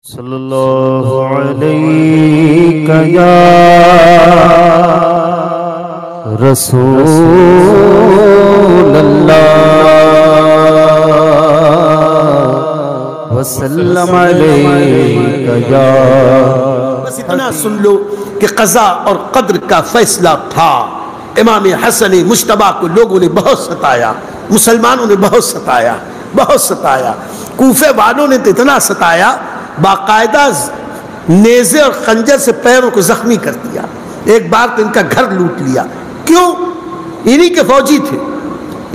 صلی اللہ علیہ یا رسول اللہ وسلم علیہ یا۔ بس اتنا سن لو کہ قضا اور قدر کا فیصلہ تھا۔ امام حسن مجتبیٰ کو لوگوں نے بہت ستایا، مسلمانوں نے بہت ستایا، بہت ستایا۔ کوفے والوں نے تو اتنا ستایا، باقاعدہ نیزے اور خنجر سے پیروں کو زخمی کر دیا۔ ایک بار تو ان کا گھر لوٹ لیا۔ کیوں؟ انہی کے فوجی تھے،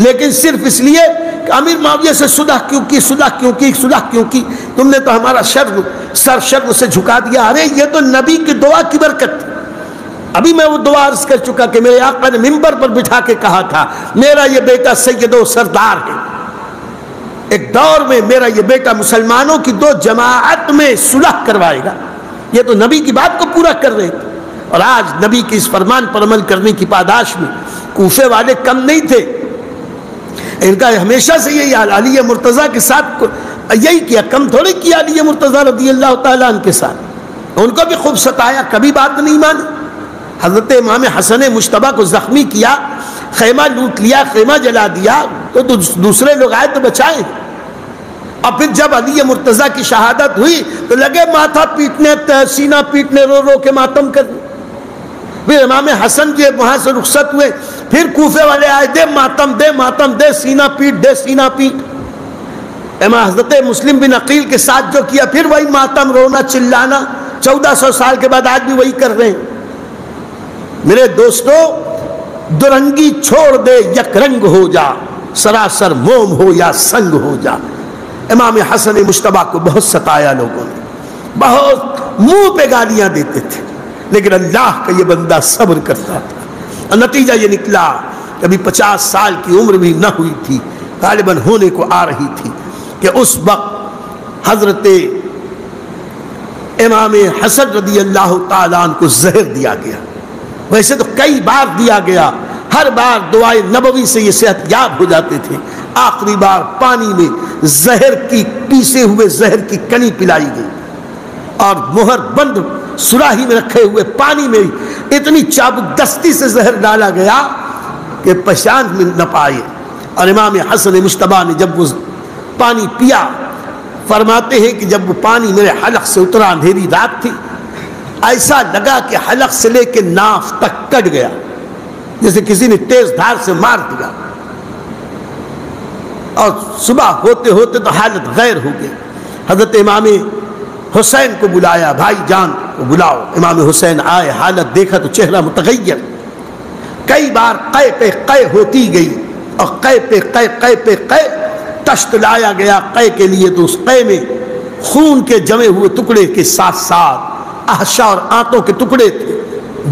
لیکن صرف اس لیے کہ امیر معاویہ سے صلح کیوں کی، صلح کیوں کی، صلح کیوں کی؟ تم نے تو ہمارا سر شرم سے جھکا دیا۔ ارے یہ تو نبی کی دعا کی برکت تھی۔ ابھی میں وہ دعا عرض کر چکا کہ میرے آقا نے منبر پر بٹھا کے کہا تھا، میرا یہ بیٹا سید و سردار ہے۔ ایک دور میں میرا یہ بیٹا مسلمانوں کی دو جماعت میں صلح کروائے گا۔ یہ تو نبی کی بات کو پورا کر رہے تھے، اور آج نبی کے اس فرمان پر عمل کرنے کی پاداش میں کوفے والے کم نہیں تھے۔ ان کا ہمیشہ سے یہی حال، علی مرتضیٰ کے ساتھ یہی کیا، کم تھوڑی کیا علی مرتضیٰ رضی اللہ تعالیٰ عنہ کے ساتھ۔ ان کو بھی خوب ستایا، کبھی بات نہیں مانی۔ حضرت امام حسن مجتبیٰ کو زخمی کیا، خیمہ لوٹ لیا، خیمہ جلا دیا، تو دوسرے لوگ آئے تو بچائے۔ اور پھر جب علی مرتضیٰ کی شہادت ہوئی تو لگے ماتھا پیٹنے، سینہ پیٹنے، رو رو کے ماتم کرنے۔ پھر امام حسن جب وہاں سے رخصت ہوئے، پھر کوفے والے آئے، دے ماتم، دے ماتم، دے سینہ پیٹ، دے سینہ پیٹ۔ امام حضرت مسلم بن عقیل کے ساتھ جو کیا، پھر وہی ماتم، رونا، چلانا، 1400 سال کے بعد آج بھی وہی کر رہے ہیں۔ میرے دوستو، درنگی چھوڑ دے، یک رنگ ہو جا، سراسر موم ہو یا سنگ ہو جا۔ امام حسن مجتبیٰ کو بہت ستایا لوگوں نے، بہت منہ پہ گالیاں دیتے تھے، لیکن اللہ کا یہ بندہ صبر کرتا تھا، اور نتیجہ یہ نکلا کہ ابھی 50 سال کی عمر بھی نہ ہوئی تھی، غالباً ہونے کو آ رہی تھی، کہ اس وقت حضرت امام حسن رضی اللہ تعالیٰ عنہ کو زہر دیا گیا۔ ویسے تو کئی بار دیا گیا، ہر بار دعائے نبوی سے یہ صحت یاب ہو جاتے تھے۔ آخری بار پانی میں زہر کی، پیسے ہوئے زہر کی کنی پلائی گئی، اور مہر بند سراہی میں رکھے ہوئے پانی میں اتنی چابک دستی سے زہر ڈالا گیا کہ پہچان میں نہ پائے۔ اور امام حسن مجتبیٰ نے جب وہ پانی پیا، فرماتے ہیں کہ جب وہ پانی میرے حلق سے اترا، اندھیری رات تھی، ایسا لگا کہ حلق سے لے کے ناف تک کٹ گیا، جیسے کسی نے تیز دھار سے مار دیا۔ اور صبح ہوتے ہوتے تو حالت غیر ہو گئی۔ حضرت امام حسین کو بلایا، بھائی جان کو بلاؤ۔ امام حسین آئے، حالت دیکھا تو چہرہ متغیر، کئی بار قے پہ قے ہوتی گئی، اور قے پہ قے، قے پہ قے، تشت لایا گیا قے کے لیے، تو اس قے میں خون کے جمے ہوئے ٹکڑے کے ساتھ ساتھ احشاء اور آنتوں کے ٹکڑے تھے،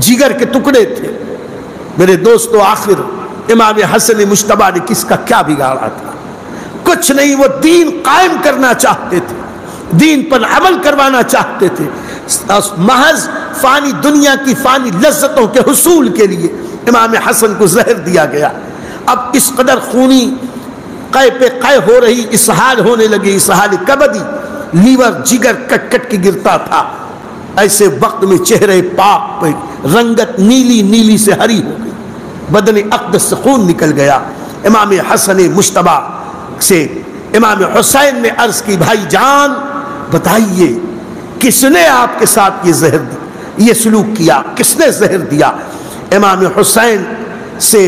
جگر کے ٹکڑے تھے۔ میرے دوستو، آخر امام حسن مجتبیٰ نے کس کا کیا بگاڑا تھا؟ کچھ نہیں، وہ دین قائم کرنا چاہتے تھے، دین پر عمل کروانا چاہتے تھے۔ محض فانی دنیا کی فانی لذتوں کے حصول کے لیے امام حسن کو زہر دیا گیا۔ اب اس قدر خونی قے پہ قے ہو رہی، اسہال ہونے لگی، اسہال کبدی، لیور جگر کٹ کٹ کے گرتا تھا۔ ایسے وقت میں چہرے پاک پہ رنگت نیلی نیلی سے ہری ہو گئی، بدن اقدس سے خون نکل گیا۔ امام حسن مجتبیٰ سے امام حسین نے عرض کی، بھائی جان بتائیے کس نے آپ کے ساتھ یہ زہر دی، یہ سلوک کیا، کس نے زہر دیا؟ امام حسین سے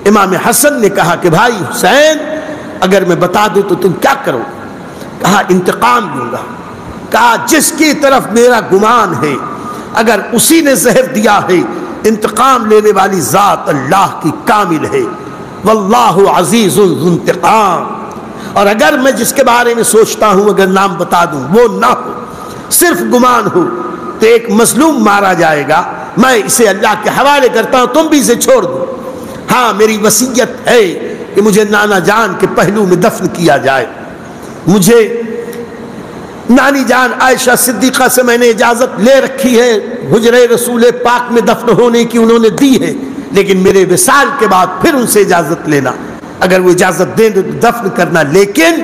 امام حسن نے کہا کہ بھائی حسین، اگر میں بتا دوں تو تم کیا کرو؟ کہا انتقام لوں گا۔ کہا جس کی طرف میرا گمان ہے، اگر اسی نے زہر دیا ہے، انتقام لینے والی ذات اللہ کی کامل ہے، واللہ عزیز ذو انتقام۔ اور اگر میں جس کے بارے میں سوچتا ہوں اگر نام بتا دوں، وہ نہ ہو، صرف گمان ہو، تو ایک مظلوم مارا جائے گا، میں اسے اللہ کے حوالے کرتا ہوں، تم بھی اسے چھوڑ دو۔ ہاں میری وصیت ہے کہ مجھے نانا جان کے پہلو میں دفن کیا جائے۔ مجھے نانی جان عائشہ صدیقہ سے میں نے اجازت لے رکھی ہے، حجرہ رسول پاک میں دفن ہونے کی انہوں نے دی ہے، لیکن میرے وصال کے بعد پھر ان سے اجازت لینا، اگر وہ اجازت دیں تو دفن کرنا۔ لیکن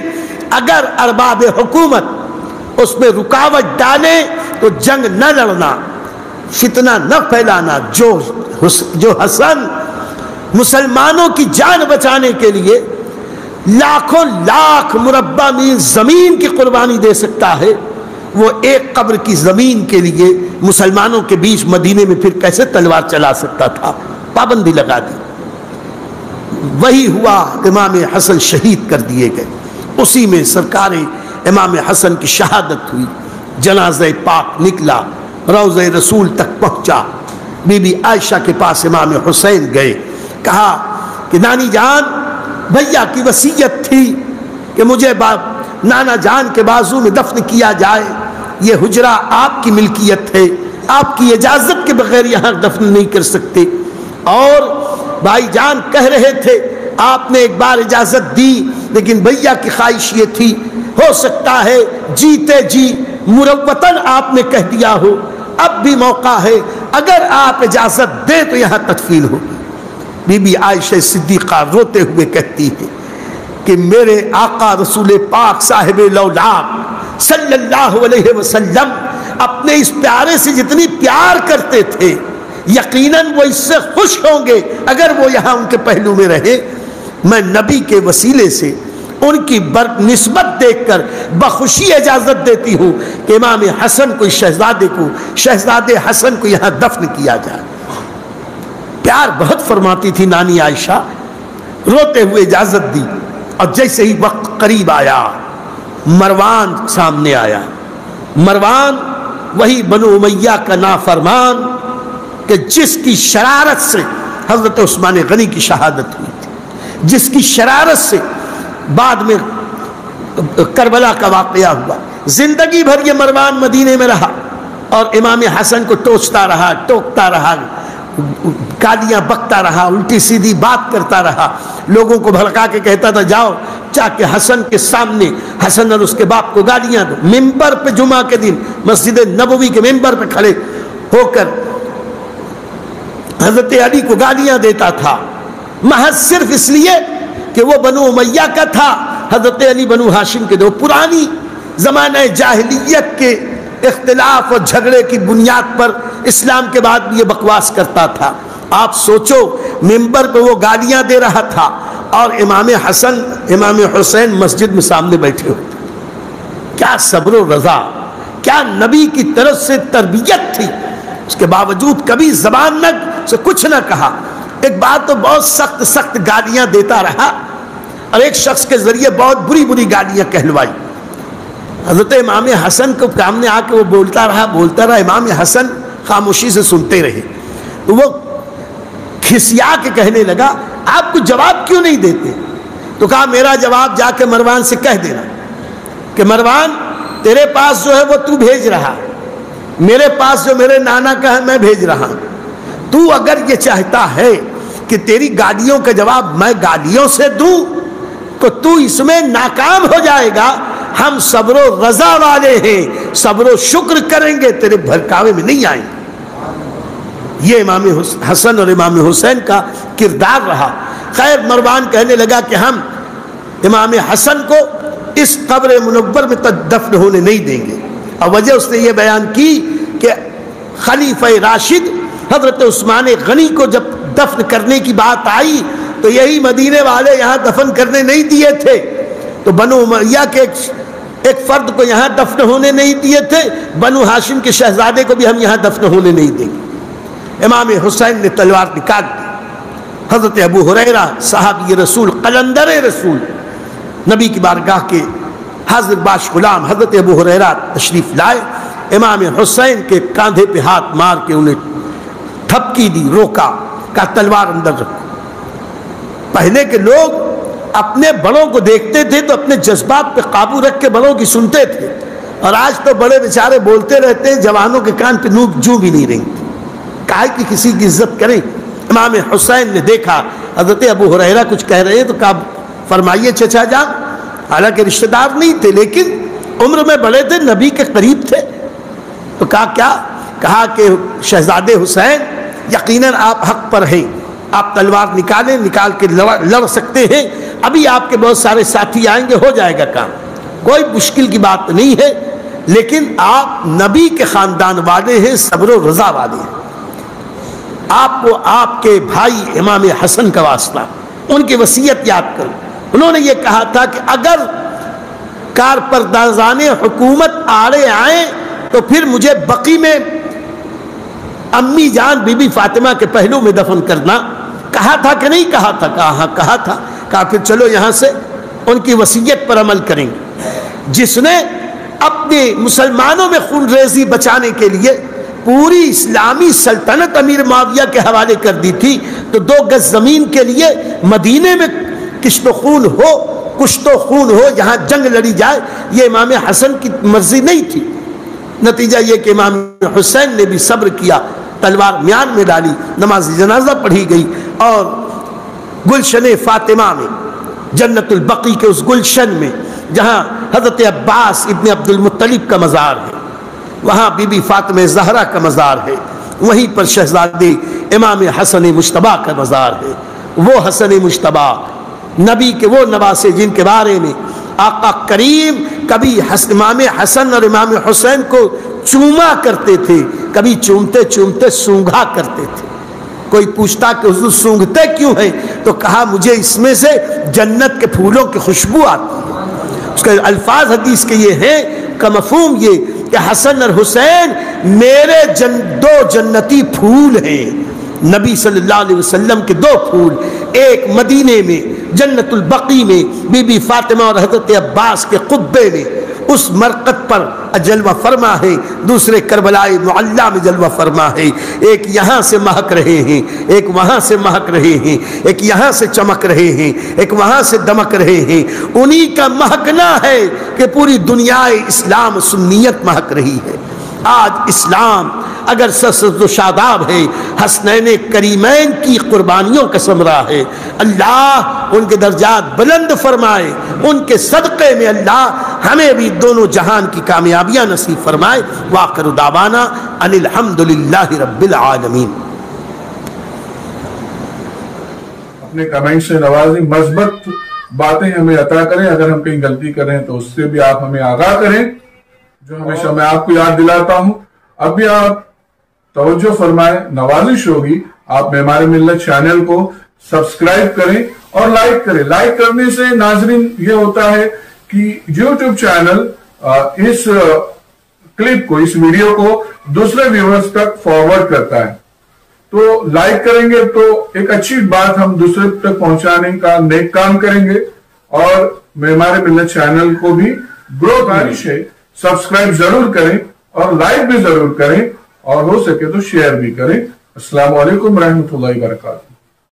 اگر ارباب حکومت اس میں رکاوٹ ڈالیں تو جنگ نہ لڑنا، فتنہ نہ پھیلانا۔ جو حسن مسلمانوں کی جان بچانے کے لیے لاکھوں لاکھ مربع میل زمین کی قربانی دے سکتا ہے، وہ ایک قبر کی زمین کے لیے مسلمانوں کے بیچ مدینے میں پھر کیسے تلوار چلا سکتا تھا؟ پابندی لگا دی۔ وہی ہوا، امام حسن شہید کر دیے گئے۔ اسی میں سرکار امام حسن کی شہادت ہوئی، جنازہ پاک نکلا، روضہ رسول تک پہنچا۔ بی بی عائشہ کے پاس امام حسین گئے، کہا کہ نانی جان، بھیا کی وصیت تھی کہ مجھے نانا جان کے بازو میں دفن کیا جائے، یہ حجرہ آپ کی ملکیت ہے، آپ کی اجازت کے بغیر یہاں دفن نہیں کر سکتے۔ اور بھائی جان کہہ رہے تھے، آپ نے ایک بار اجازت دی، لیکن بھیا کی خواہش یہ تھی، ہو سکتا ہے جیتے جی مروتاً آپ نے کہہ دیا ہو، اب بھی موقع ہے، اگر آپ اجازت دیں تو یہاں تدفین ہوگی۔ بی بی عائشہ صدیقہ روتے ہوئے کہتی ہے کہ میرے آقا رسول پاک صاحب لولاک صلی اللہ علیہ وسلم اپنے اس پیارے سے جتنی پیار کرتے تھے، یقیناً وہ اس سے خوش ہوں گے اگر وہ یہاں ان کے پہلو میں رہے۔ میں نبی کے وسیلے سے ان کی نسبت دیکھ کر بخوشی اجازت دیتی ہوں کہ امام حسن کو، شہزادے حسن کو یہاں دفن کیا جائے۔ پیار بہت فرماتی تھی نانی عائشہ، روتے ہوئے اجازت دی۔ اور جیسے ہی وقت قریب آیا، مروان سامنے آیا۔ مروان وہی بنو امیہ کا نافرمان کہ جس کی شرارت سے حضرت عثمان غنی کی شہادت ہوئی تھی، جس کی شرارت سے بعد میں کربلا کا واقعہ ہوا۔ زندگی بھر یہ مروان مدینے میں رہا اور امام حسن کو ٹوچتا رہا، ٹوکتا رہا، گالیاں بکتا رہا، الٹی سیدھی بات کرتا رہا، لوگوں کو بھڑکا کے کہتا تھا جاؤ جا کے حسن کے سامنے حسن اور اس کے باپ کو گالیاں دو۔ ممبر پہ جمعہ کے دن مسجد نبوی کے ممبر پہ کھڑے ہو کر حضرت علی کو گالیاں دیتا تھا، محض صرف اس لیے کہ وہ بنو امیہ کا تھا، حضرت علی بنو ہاشم کے دو۔ پرانی زمانہ جاہلیت کے اختلاف اور جھگڑے کی بنیاد پر اسلام کے بعد بھی یہ بکواس کرتا تھا۔ آپ سوچو، ممبر پہ وہ گالیاں دے رہا تھا اور امام حسین مسجد میں سامنے بیٹھے ہوتے۔ کیا صبر و رضا، کیا نبی کی طرف سے تربیت تھی! اس کے باوجود کبھی زبان سے کچھ نہ کہا۔ ایک بات تو بہت سخت گالیاں دیتا رہا اور ایک شخص کے ذریعے بہت بری گالیاں کہلوائی۔ حضرت امام حسن کو سامنے آ کے وہ بولتا رہا۔ امام حسن خاموشی سے سنتے رہے۔ تو وہ کھسیا کے کہنے لگا آپ کو جواب کیوں نہیں دیتے؟ تو کہا میرا جواب جا کے مروان سے کہہ دینا کہ مروان تیرے پاس جو ہے وہ تو بھیج رہا، میرے پاس جو میرے نانا کا ہے میں بھیج رہا ہوں۔ تو اگر یہ چاہتا ہے کہ تیری گالیوں کا جواب میں گالیوں سے دوں تو تو اس میں ناکام ہو جائے گا۔ ہم صبر و رضا والے ہیں، صبر و شکر کریں گے، تیرے بھڑکاوے میں نہیں آئیں گے۔ یہ امام حسن اور امام حسین کا کردار رہا۔ خیر، مروان کہنے لگا کہ ہم امام حسن کو اس قبر منور میں دفن ہونے نہیں دیں گے، اور وجہ اس نے یہ بیان کی کہ خلیفہ راشد حضرت عثمان غنی کو جب دفن کرنے کی بات آئی تو یہی مدینے والے یہاں دفن کرنے نہیں دیے تھے، تو بنو امیہ کے ایک فرد کو یہاں دفن ہونے نہیں دیے تھے، بنو ہاشم کے شہزادے کو بھی ہم یہاں دفن ہونے نہیں دیں گے۔ امام حسین نے تلوار نکال دی۔ حضرت ابو ہریرہ صحابی رسول، قلندر رسول، نبی کی بارگاہ کے حاضر باش غلام حضرت ابو ہریرہ تشریف لائے۔ امام حسین کے کاندھے پہ ہاتھ مار کے انہیں تھپکی دی، روکا، کہا تلوار اندر رکھو۔ پہلے کے لوگ اپنے بڑوں کو دیکھتے تھے تو اپنے جذبات پہ قابو رکھ کے بڑوں کی سنتے تھے، اور آج تو بڑے بیچارے بولتے رہتے ہیں، جوانوں کے کان پہ نوک جو بھی نہیں رہی۔ کہا کہ کسی کی عزت کریں۔ امام حسین نے دیکھا حضرت ابو ہریرہ کچھ کہہ رہے ہیں تو کہا فرمائیے چچا جان، حالانکہ رشتہ دار نہیں تھے لیکن عمر میں بڑے تھے، نبی کے قریب تھے۔ تو کہا کیا؟ کہا کہ شہزادے حسین یقیناً آپ حق پر ہیں، آپ تلوار نکالیں، نکال کے لڑ سکتے ہیں، ابھی آپ کے بہت سارے ساتھی آئیں گے، ہو جائے گا کام، کوئی مشکل کی بات نہیں ہے۔ لیکن آپ نبی کے خاندان والے ہیں، صبر و رضا والے ہیں. آپ کو آپ کے بھائی امام حسن کا واسطہ، ان کی وصیت یاد کرو. انہوں نے یہ کہا تھا کہ اگر کارپردازان حکومت آڑے آئیں تو پھر مجھے بقی میں امی جان بی بی فاطمہ کے پہلو میں دفن کرنا. کہا تھا کہ نہیں کہا تھا؟ کہا ہاں کہا تھا. کہا پھر چلو یہاں سے ان کی وصیت پر عمل کریں گے. جس نے اپنے مسلمانوں میں خون ریزی بچانے کے لیے پوری اسلامی سلطنت امیر معاویہ کے حوالے کر دی تھی، تو 2 گز زمین کے لیے مدینے میں کشت و خون ہو، کشت و خون ہو، یہاں جنگ لڑی جائے، یہ امام حسن کی مرضی نہیں تھی. نتیجہ یہ کہ امام حسین نے بھی صبر کیا، تلوار میان میں ڈالی، نماز جنازہ پڑھی گئی، اور گلشن فاطمہ میں، جنت البقیع کے اس گلشن میں جہاں حضرت عباس ابن عبد المطلب کا مزار ہے، وہاں بی بی فاطمہ زہرا کا مزار ہے، وہیں پر شہزادے امام حسن مجتبیٰ کا مزار ہے. وہ حسن مجتبیٰ نبی کے وہ نواسے جن کے بارے میں آقا کریم کبھی امام حسن اور امام حسین کو چوما کرتے تھے، کبھی چومتے چومتے سونگھا کرتے تھے. کوئی پوچھتا کہ حضور سونگھتے کیوں ہیں؟ تو کہا مجھے اس میں سے جنت کے پھولوں کی خوشبو آتی ہے. اس کے الفاظ حدیث کے یہ ہیں کا مفہوم یہ کہ حسن اور حسین میرے 2 جنتی پھول ہیں. نبی صلی اللہ علیہ وسلم کے 2 پھول، ایک مدینے میں جنت البقیع میں بی بی فاطمہ اور حضرت عباس کے قبے میں اس مرقد پر جلوہ فرما ہے، دوسرے کربلائے معلیٰ میں جلوہ فرما ہے. ایک یہاں سے مہک رہے ہیں، ایک وہاں سے مہک رہے ہیں، ایک یہاں سے چمک رہے ہیں، ایک وہاں سے دمک رہے ہیں. انہی کا مہکنا ہے کہ پوری دنیا اسلام سنیت مہک رہی ہے. آج اسلام اگر سرسبز و شاداب ہے، حسنین کریمین کی قربانیوں کا ثمرہ ہے. اللہ ان کے درجات بلند فرمائے، ان کے صدقے میں اللہ ہمیں بھی دونوں جہان کی کامیابیاں نصیب فرمائے. وآخر دعوانا ان الحمدللہ رب العالمین. اپنے کمنٹ سے نوازیں، مثبت باتیں ہمیں عطا کریں. اگر ہم کہیں غلطی کریں تو اس سے بھی آپ ہمیں آگاہ کریں، جو ہمیشہ میں آپ کو یاد دلاتا ہوں. اب بھی آپ توجہ فرمائیں، نوازش ہوگی آپ معمار ملت چینل کو سبسکرائب کریں اور لائک کریں. لائک کرنے سے ناظرین یہ ہوتا ہے کہ یوٹیوب چینل اس کلپ کو، اس ویڈیو کو دوسرے ویورز تک فارورڈ کرتا ہے. تو لائک کریں گے تو ایک اچھی بات ہم دوسرے تک پہنچانے کا نیک کام کریں گے، اور معمار ملت چینل کو بھی گرو گزارش ہے سبسکرائب ضرور کریں اور لائک بھی ضرور کریں، اور ہو سکے تو شیئر بھی کریں. السلام علیکم ورحمۃ اللہ وبرکاتہ.